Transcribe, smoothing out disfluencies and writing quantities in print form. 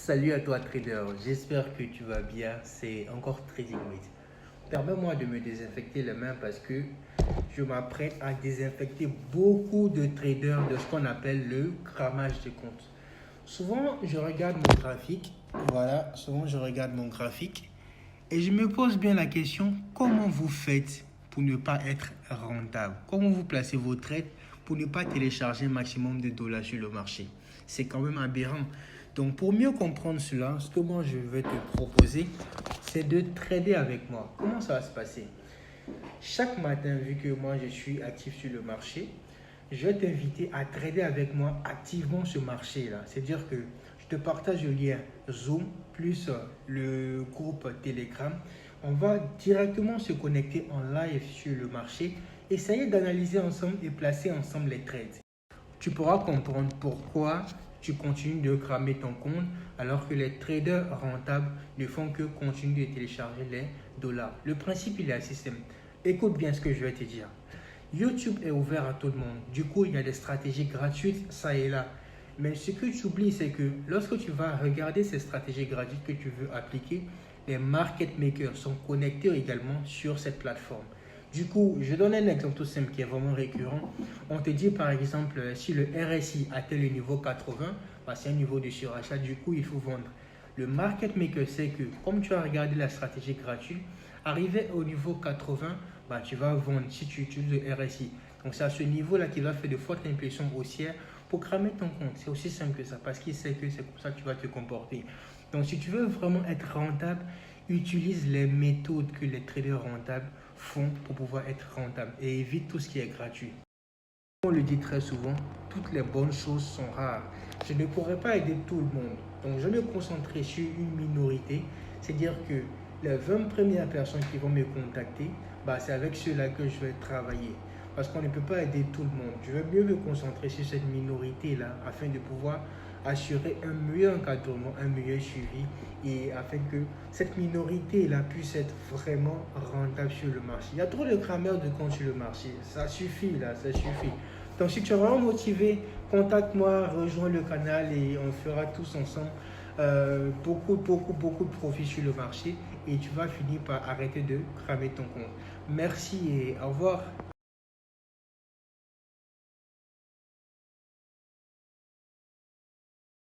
Salut à toi trader, j'espère que tu vas bien, c'est encore Trading Week. Permets-moi de me désinfecter les mains parce que je m'apprête à désinfecter beaucoup de traders de ce qu'on appelle le cramage de comptes. Souvent je regarde mon graphique, souvent je regarde mon graphique et je me pose bien la question, comment vous faites pour ne pas être rentable? Comment vous placez vos trades pour ne pas télécharger un maximum de dollars sur le marché? C'est quand même aberrant. Donc pour mieux comprendre cela, ce que moi je vais te proposer, c'est de trader avec moi. Comment ça va se passer? Chaque matin, vu que moi je suis actif sur le marché, je vais t'inviter à trader avec moi activement ce marché-là. C'est-à-dire que je te partage le lien Zoom plus le groupe Telegram. On va directement se connecter en live sur le marché, essayer d'analyser ensemble et placer ensemble les trades. Tu pourras comprendre pourquoi tu continues de cramer ton compte alors que les traders rentables ne font que continuer de télécharger les dollars. Le principe, il est assez simple. Écoute bien ce que je vais te dire. YouTube est ouvert à tout le monde. Du coup, il y a des stratégies gratuites, ça et là. Mais ce que tu oublies, c'est que lorsque tu vas regarder ces stratégies gratuites que tu veux appliquer, les market makers sont connectés également sur cette plateforme. Du coup, je donne un exemple tout simple qui est vraiment récurrent. On te dit par exemple, si le RSI atteint le niveau 80, c'est un niveau de surachat, du coup, il faut vendre. Le market maker sait que comme tu as regardé la stratégie gratuite, arrivé au niveau 80, tu vas vendre si tu utilises le RSI. Donc c'est à ce niveau-là qu'il va faire de fortes impulsions haussières pour cramer ton compte. C'est aussi simple que ça parce qu'il sait que c'est comme ça que tu vas te comporter. Donc si tu veux vraiment être rentable, utilise les méthodes que les traders rentables font pour pouvoir être rentable et évite tout ce qui est gratuit. On le dit très souvent, toutes les bonnes choses sont rares. Je ne pourrais pas aider tout le monde. Donc, je vais me concentrer sur une minorité. C'est-à-dire que les 20 premières personnes qui vont me contacter, c'est avec ceux-là que je vais travailler. Parce qu'on ne peut pas aider tout le monde. Je vais mieux me concentrer sur cette minorité-là afin de pouvoir assurer un meilleur encadrement, un meilleur suivi et afin que cette minorité-là puisse être vraiment rentable sur le marché. Il y a trop de crameurs de comptes sur le marché. Ça suffit là, ça suffit. Donc si tu es vraiment motivé, contacte-moi, rejoins le canal et on fera tous ensemble beaucoup de profit sur le marché et tu vas finir par arrêter de cramer ton compte. Merci et au revoir.